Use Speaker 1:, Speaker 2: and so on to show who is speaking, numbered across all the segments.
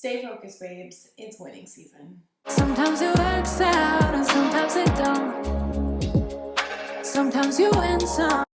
Speaker 1: Stay focused, babes. It's winning season.
Speaker 2: Sometimes it works out and sometimes it don't. Sometimes you win some.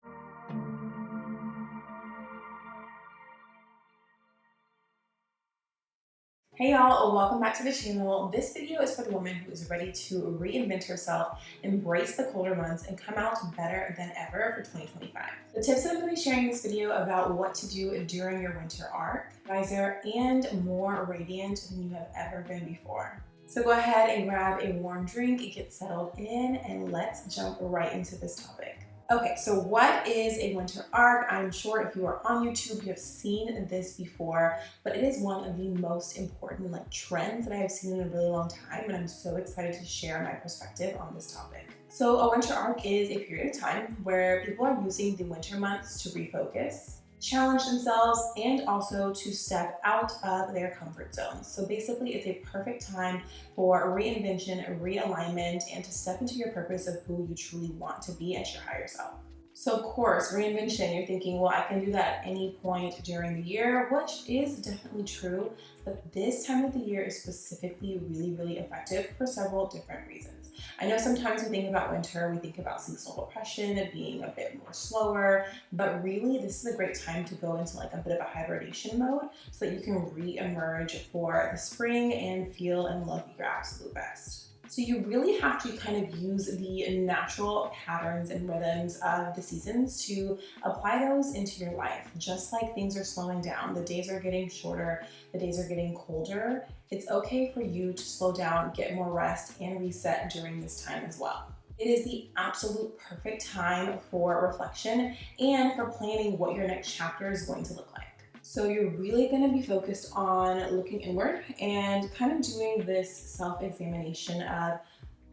Speaker 1: Hey y'all, welcome back to the channel. This video is for the woman who is ready to reinvent herself, embrace the colder months, and come out better than ever for 2025. The tips that I'm going to be sharing in this video about what to do during your winter arc, wiser and more radiant than you have ever been before. So go ahead and grab a warm drink, get settled in, and let's jump right into this topic. Okay, so what is a winter arc? I'm sure if you are on YouTube, you have seen this before, but it is one of the most important trends that I have seen in a really long time, and I'm so excited to share my perspective on this topic. So a winter arc is a period of time where people are using the winter months to refocus, challenge themselves, and also to step out of their comfort zones. So basically, it's a perfect time for reinvention, realignment, and to step into your purpose of who you truly want to be as your higher self. So of course, reinvention, you're thinking, well, I can do that at any point during the year, which is definitely true, but this time of the year is specifically really effective for several different reasons. I know sometimes we think about winter, we think about seasonal depression, being a bit more slower, but really this is a great time to go into a bit of a hibernation mode so that you can re-emerge for the spring and feel and look your absolute best. So you really have to kind of use the natural patterns and rhythms of the seasons to apply those into your life. Just like things are slowing down, the days are getting shorter, the days are getting colder, it's okay for you to slow down, get more rest, and reset during this time as well. It is the absolute perfect time for reflection and for planning what your next chapter is going to look like. So you're really going to be focused on looking inward and kind of doing this self-examination of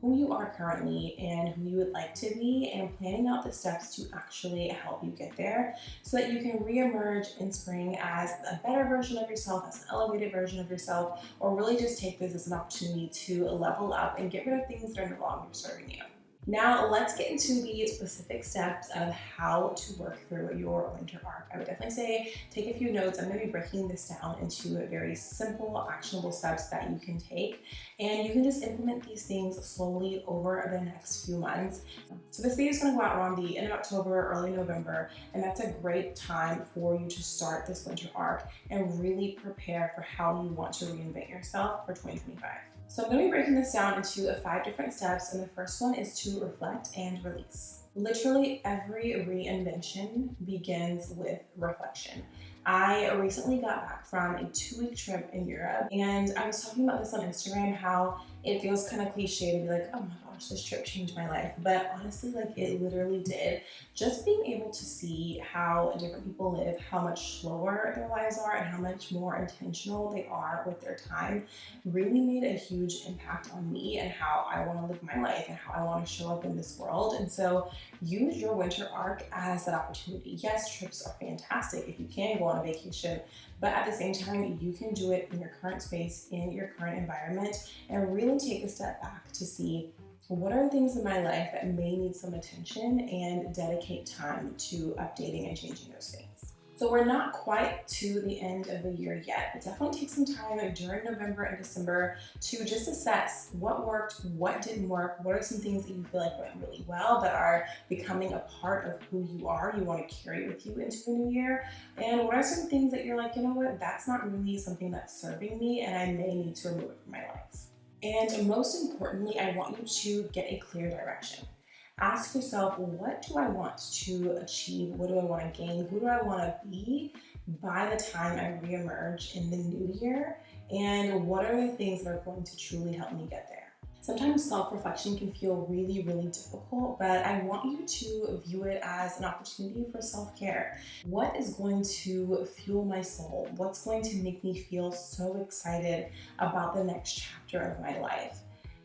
Speaker 1: who you are currently and who you would like to be, and planning out the steps to actually help you get there so that you can re-emerge in spring as a better version of yourself, as an elevated version of yourself, or really just take this as an opportunity to level up and get rid of things that are no longer serving you. Now let's get into the specific steps of how to work through your winter arc. I would definitely say take a few notes. I'm going to be breaking this down into very simple, actionable steps that you can take, and you can just implement these things slowly over the next few months. So this video is going to go out around the end of October, early November, and that's a great time for you to start this winter arc and really prepare for how you want to reinvent yourself for 2025. So I'm going to be breaking this down into 5 different steps, and the first one is to reflect and release. Literally every reinvention begins with reflection. I recently got back from a 2-week trip in Europe, and I was talking about this on Instagram, how it feels kind of cliche to be like, oh my gosh, this trip changed my life. But honestly, it literally did. Just being able to see how different people live, how much slower their lives are, and how much more intentional they are with their time really made a huge impact on me and how I want to live my life and how I want to show up in this world. And so use your winter arc as that opportunity. Yes, trips are fantastic if you can go on a vacation, but at the same time, you can do it in your current space, in your current environment, and really take a step back to see what are the things in my life that may need some attention and dedicate time to updating and changing those things. So we're not quite to the end of the year yet, but definitely take some time during November and December to just assess what worked, what didn't work, what are some things that you feel like went really well that are becoming a part of who you are, you want to carry with you into the new year, and what are some things that you're like, you know what, that's not really something that's serving me and I may need to remove it from my life. And most importantly, I want you to get a clear direction. Ask yourself, what do I want to achieve? What do I want to gain? Who do I want to be by the time I reemerge in the new year? And what are the things that are going to truly help me get there? Sometimes self-reflection can feel really difficult, but I want you to view it as an opportunity for self-care. What is going to fuel my soul? What's going to make me feel so excited about the next chapter of my life?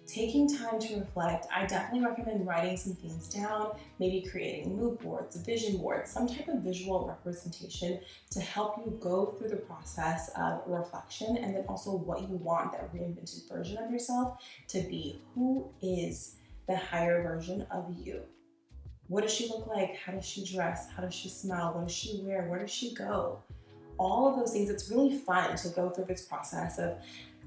Speaker 1: Taking time to reflect, I definitely recommend writing some things down, maybe creating mood boards, vision boards, some type of visual representation to help you go through the process of reflection, and then also what you want that reinvented version of yourself to be. Who is the higher version of you? What does she look like? How does she dress? How does she smell? What does she wear? Where does she go? all of those things. It's really fun to go through this process of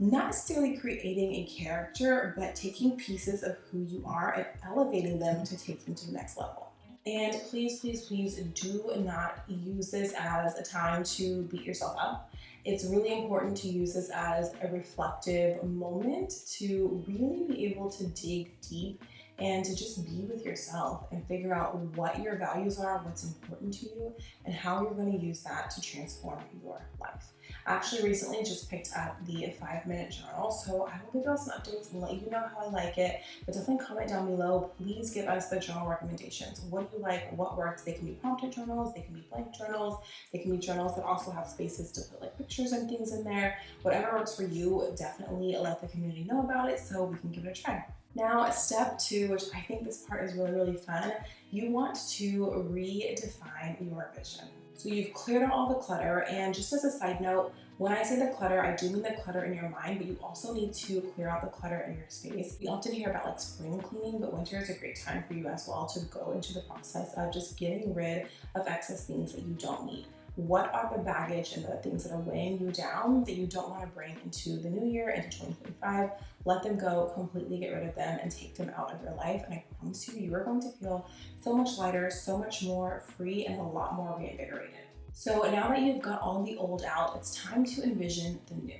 Speaker 1: not necessarily creating a character, but taking pieces of who you are and elevating them to take them to the next level. And please, please, please do not use this as a time to beat yourself up. It's really important to use this as a reflective moment to really be able to dig deep and to just be with yourself and figure out what your values are, what's important to you, and how you're going to use that to transform your life. I actually recently just picked up the 5-minute journal, so I will give you all some updates and let you know how I like it, but definitely comment down below. Please give us the journal recommendations. What do you like? What works? They can be prompted journals, they can be blank journals, they can be journals that also have spaces to put like pictures and things in there. Whatever works for you, definitely let the community know about it so we can give it a try. Now, step 2, which I think this part is really, really fun, you want to redefine your vision. So you've cleared out all the clutter, and just as a side note, when I say the clutter, I do mean the clutter in your mind, but you also need to clear out the clutter in your space. We often hear about like spring cleaning, but winter is a great time for you as well to go into the process of just getting rid of excess things that you don't need. What are the baggage and the things that are weighing you down that you don't want to bring into the new year, into 2025? Let them go, completely get rid of them and take them out of your life. And I promise you, you are going to feel so much lighter, so much more free, and a lot more reinvigorated. So now that you've got all the old out, it's time to envision the new.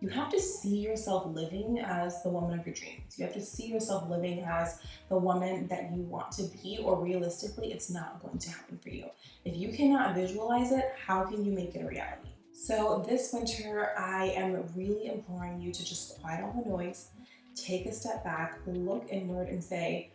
Speaker 1: You have to see yourself living as the woman of your dreams. You have to see yourself living as the woman that you want to be, or realistically, it's not going to happen for you. If you cannot visualize it, how can you make it a reality? So this winter, I am really imploring you to just quiet all the noise, take a step back, look inward and say,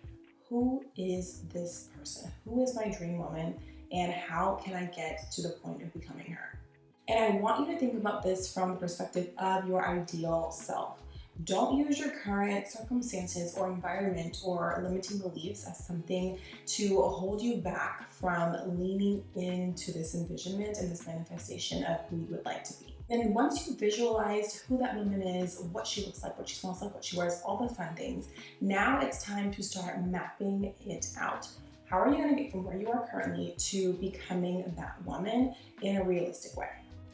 Speaker 1: who is this person? Who is my dream woman? And how can I get to the point of becoming her? And I want you to think about this from the perspective of your ideal self. Don't use your current circumstances or environment or limiting beliefs as something to hold you back from leaning into this envisionment and this manifestation of who you would like to be. And once you visualized who that woman is, what she looks like, what she smells like, what she wears, all the fun things, now it's time to start mapping it out. How are you going to get from where you are currently to becoming that woman in a realistic way?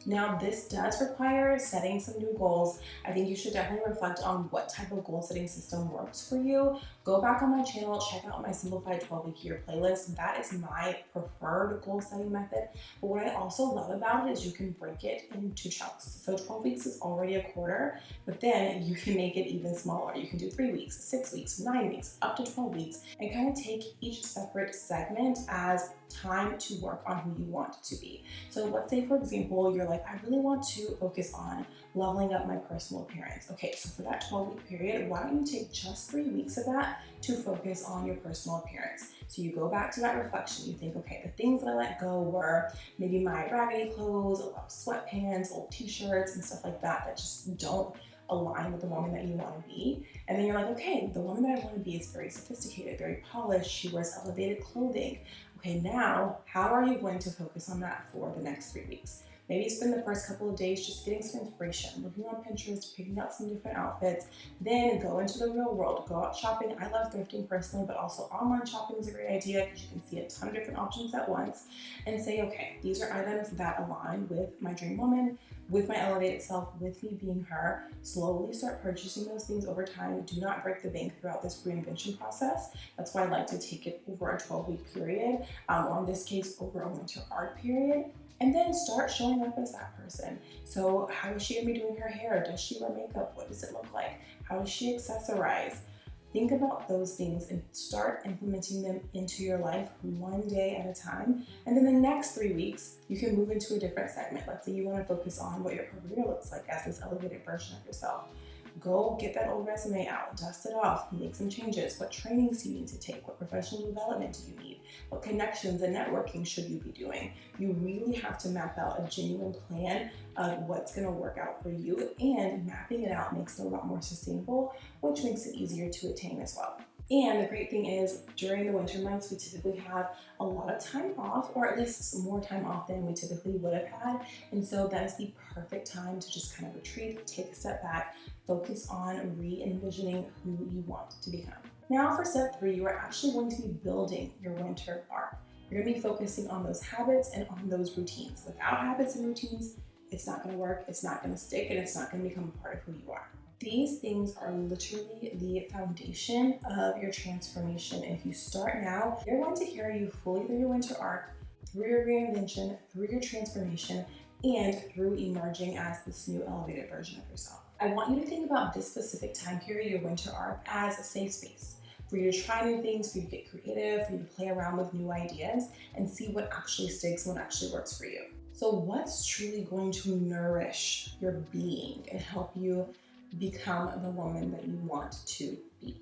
Speaker 1: Now, this does require setting some new goals. I think you should definitely reflect on what type of goal setting system works for you. Go back on my channel, check out my simplified 12-week year playlist. That is my preferred goal setting method. But what I also love about it is you can break it into chunks. So 12 weeks is already a quarter, but then you can make it even smaller. You can do 3 weeks, 6 weeks, 9 weeks, up to 12 weeks, and kind of take each separate segment as time to work on who you want to be. So let's say, for example, you're like, I really want to focus on leveling up my personal appearance. Okay, so for that 12-week period, why don't you take just 3 weeks of that to focus on your personal appearance? So you go back to that reflection. You think, okay, the things that I let go were maybe my raggedy clothes, a lot of sweatpants, old t-shirts and stuff like that that just don't align with the woman that you want to be. And then you're like, okay, the woman that I want to be is very sophisticated, very polished. She wears elevated clothing. Okay, now how are you going to focus on that for the next 3 weeks? Maybe spend the first couple of days just getting some inspiration, looking on Pinterest, picking out some different outfits, then go into the real world, go out shopping. I love thrifting personally, but also online shopping is a great idea because you can see a ton of different options at once and say, okay, these are items that align with my dream woman, with my elevated self, with me being her. Slowly start purchasing those things over time. Do not break the bank throughout this reinvention process. That's why I like to take it over a 12-week period, or in this case, over a winter art period. And then start showing up as that person. So how is she gonna be doing her hair? Does she wear makeup? What does it look like? How does she accessorize? Think about those things and start implementing them into your life one day at a time. And then the next 3 weeks, you can move into a different segment. Let's say you wanna focus on what your career looks like as this elevated version of yourself. Go get that old resume out, dust it off, make some changes. What trainings do you need to take? What professional development do you need? What connections and networking should you be doing? You really have to map out a genuine plan of what's gonna work out for you, and mapping it out makes it a lot more sustainable, which makes it easier to attain as well. And the great thing is, during the winter months, we typically have a lot of time off, or at least more time off than we typically would have had. And so that is the perfect time to just kind of retreat, take a step back, focus on re-envisioning who you want to become. Now for step 3, you are actually going to be building your winter arc. You're gonna be focusing on those habits and on those routines. Without habits and routines, it's not gonna work, it's not gonna stick, and it's not gonna become a part of who you are. These things are literally the foundation of your transformation. And if you start now, they're going to carry you fully through your winter arc, through your reinvention, through your transformation, and through emerging as this new elevated version of yourself. I want you to think about this specific time period, your winter arc, as a safe space for you to try new things, for you to get creative, for you to play around with new ideas and see what actually sticks and what actually works for you. So what's truly going to nourish your being and help you become the woman that you want to be?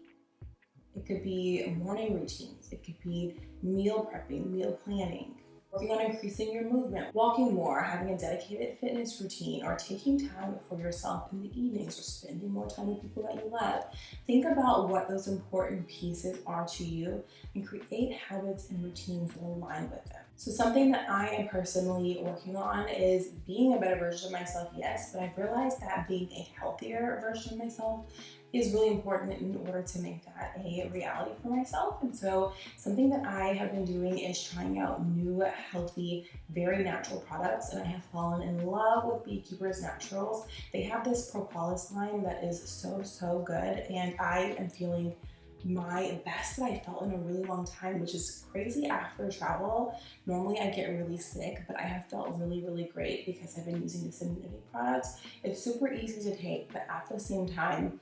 Speaker 1: It could be morning routines, it could be meal prepping, meal planning, working on increasing your movement, walking more, having a dedicated fitness routine, or taking time for yourself in the evenings, or spending more time with people that you love. Think about what those important pieces are to you and create habits and routines that align with them. So something that I am personally working on is being a better version of myself, yes, but I've realized that being a healthier version of myself is really important in order to make that a reality for myself. And so something that I have been doing is trying out new, healthy, very natural products, and I have fallen in love with BeeKeepers Naturals. They have this propolis line that is so good, and I am feeling my best that I felt in a really long time, which is crazy after travel. Normally I get really sick, but I have felt really great because I've been using this immunity product. It's super easy to take, but at the same time,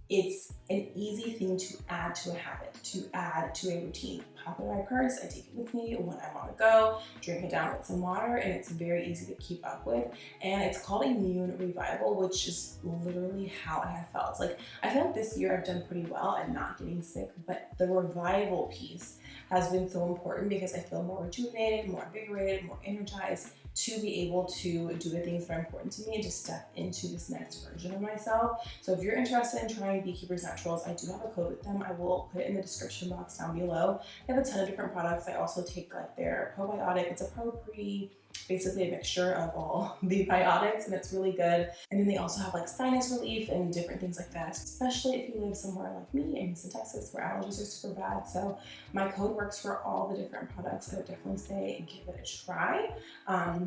Speaker 1: it's an easy thing to add to a habit, to add to a routine. Pop it in my purse, I take it with me when I'm on the go, drink it down with some water, and it's very easy to keep up with. And it's called Immune Revival, which is literally how I have felt. Like, I feel like this year I've done pretty well at not getting sick, but the revival piece has been so important because I feel more rejuvenated, more invigorated, more energized to be able to do the things that are important to me and just step into this next version of myself. So if you're interested in trying BeeKeepers Naturals, I do have a code with them. I will put it in the description box down below. They have a ton of different products. I also take like their probiotic. It's a pro-pre, basically a mixture of all the biotics, and it's really good. And then they also have like sinus relief and different things like that, especially if you live somewhere like me in Houston, Texas, where allergies are super bad. So my code works for all the different products. I would definitely say give it a try.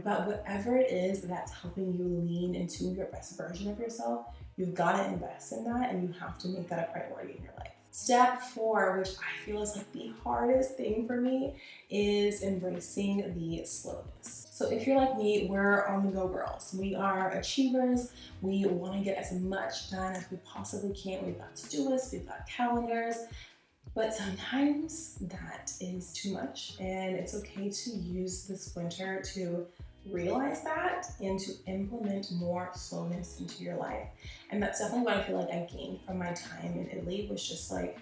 Speaker 1: But whatever it is that's helping you lean into your best version of yourself, you've got to invest in that, and you have to make that a priority in your life. Step 4, which I feel is like the hardest thing for me, is embracing the slowness. So if you're like me, we're on the go girls. We are achievers. We want to get as much done as we possibly can. We've got to-do lists, we've got calendars, but sometimes that is too much, and it's okay to use this winter to realize that and to implement more slowness into your life. And that's definitely what I feel like I gained from my time in Italy, was just like,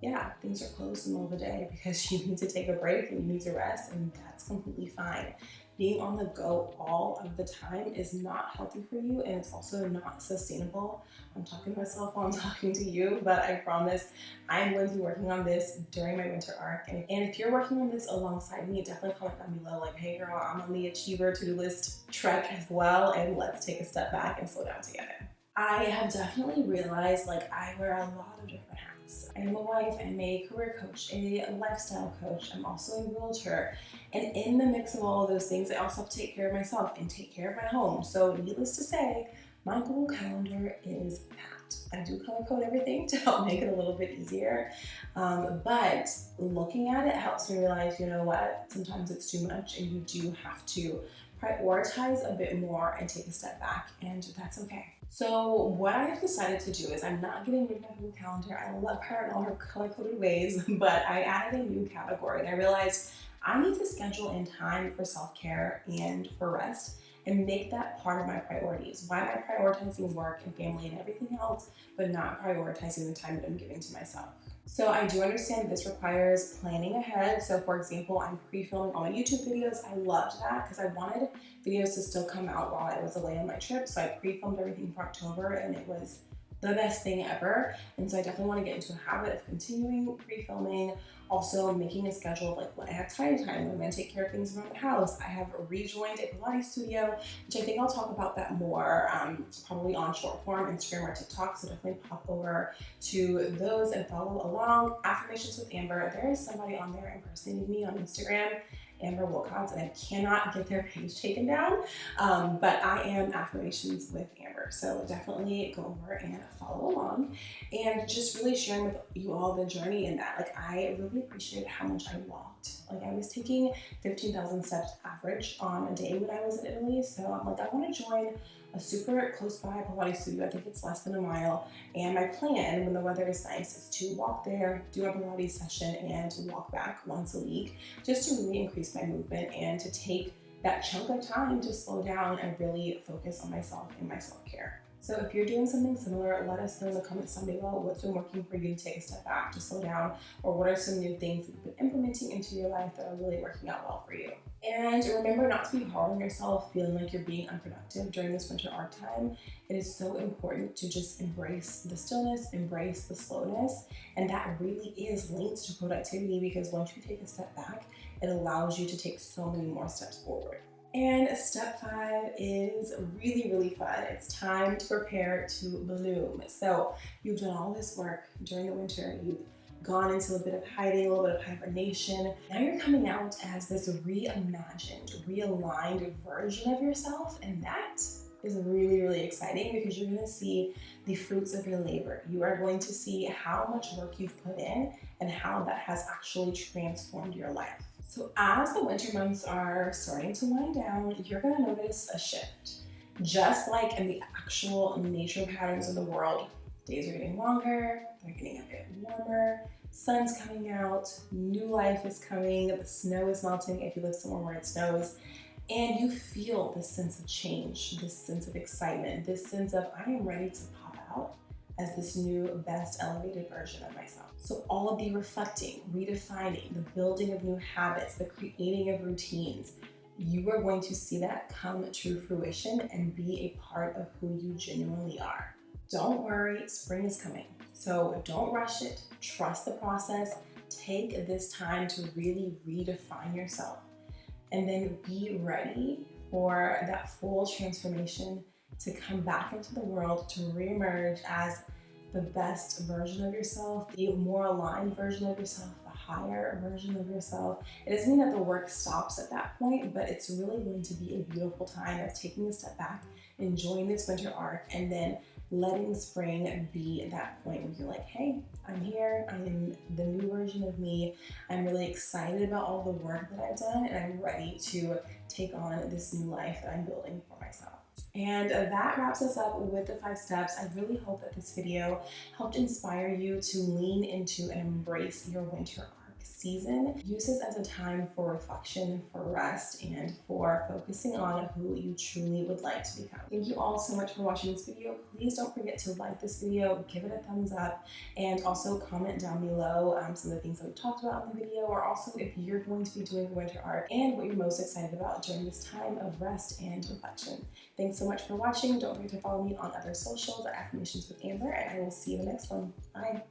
Speaker 1: yeah, things are closed in the middle of the day because you need to take a break and you need to rest, and that's completely fine. Being on the go all of the time is not healthy for you, and it's also not sustainable. I'm talking to myself while I'm talking to you, but I promise I'm going to be working on this during my winter arc. And if you're working on this alongside me, definitely comment down below like, hey girl, I'm on the achiever to-do list trek as well, and let's take a step back and slow down together. I have definitely realized like I wear a lot of different hats. I am a wife, I'm a career coach, a lifestyle coach, I'm also a realtor. And in the mix of all of those things, I also have to take care of myself and take care of my home. So needless to say, my Google Calendar is packed. I do color code everything to help make it a little bit easier. But looking at it helps me realize, you know what, sometimes it's too much and you do have to prioritize a bit more and take a step back, and that's okay. So what I've decided to do is I'm not getting rid of my Google Calendar. I love her in all her color-coded ways, but I added a new category, and I realized I need to schedule in time for self-care and for rest and make that part of my priorities. Why am I prioritizing work and family and everything else, but not prioritizing the time that I'm giving to myself? So I do understand that this requires planning ahead. So for example, I'm pre-filming all my YouTube videos. I loved that because I wanted videos to still come out while I was away on my trip. So I pre-filmed everything for October, and it was the best thing ever. And so I definitely want to get into a habit of continuing pre-filming, also making a schedule of like when I have time, when I'm going to take care of things around the house. I have rejoined a Pilates studio, which I think I'll talk about that more probably on short form, Instagram or TikTok. So definitely pop over to those and follow along. Affirmations with Amber. There is somebody on there impersonating me on Instagram, Amber Wilcox, and I cannot get their page taken down, but I am Affirmations with Amber. So definitely go over and follow along, and just really sharing with you all the journey in that. Like, I really appreciated how much I walked. Like, I was taking 15,000 steps average on a day when I was in Italy. So I'm like, I want to join a super close by Pilates studio. I think it's less than a mile. And my plan when the weather is nice is to walk there, do a Pilates session, and walk back once a week, just to really increase my movement and to take that chunk of time to slow down and really focus on myself and my self-care. So if you're doing something similar, let us know in the comments down below what's been working for you to take a step back, to slow down, or what are some new things that you've been implementing into your life that are really working out well for you. And remember not to be hard on yourself, feeling like you're being unproductive during this winter art time. It is so important to just embrace the stillness, embrace the slowness, and that really is linked to productivity, because once you take a step back, it allows you to take so many more steps forward. And step 5 is really, really fun. It's time to prepare to bloom. So you've done all this work during the winter. You've gone into a bit of hiding, a little bit of hibernation. Now you're coming out as this reimagined, realigned version of yourself. And that is really, really exciting, because you're going to see the fruits of your labor. You are going to see how much work you've put in and how that has actually transformed your life. So as the winter months are starting to wind down, you're going to notice a shift. Just like in the actual nature patterns of the world, days are getting longer, they're getting a bit warmer, sun's coming out, new life is coming, the snow is melting if you live somewhere where it snows, and you feel this sense of change, this sense of excitement, this sense of I am ready to pop out as this new, best elevated version of myself. So all of the reflecting, redefining, the building of new habits, the creating of routines, you are going to see that come to fruition and be a part of who you genuinely are. Don't worry, spring is coming. So don't rush it, trust the process, take this time to really redefine yourself, and then be ready for that full transformation to come back into the world, to reemerge as the best version of yourself, the more aligned version of yourself, the higher version of yourself. It doesn't mean that the work stops at that point, but it's really going to be a beautiful time of taking a step back, enjoying this winter arc, and then letting spring be that point where you're like, hey, I'm here, I'm the new version of me, I'm really excited about all the work that I've done, and I'm ready to take on this new life that I'm building for myself. And that wraps us up with the 5 steps. I really hope that this video helped inspire you to lean into and embrace your winter arc season. Use this as a time for reflection, for rest, and for focusing on who you truly would like to become. Thank you all so much for watching this video. Please don't forget to like this video, give it a thumbs up, and also comment down below some of the things that we talked about in the video, or also if you're going to be doing the winter art and what you're most excited about during this time of rest and reflection. Thanks so much for watching. Don't forget to follow me on other socials at Affirmations with Amber, and I will see you in the next one. Bye.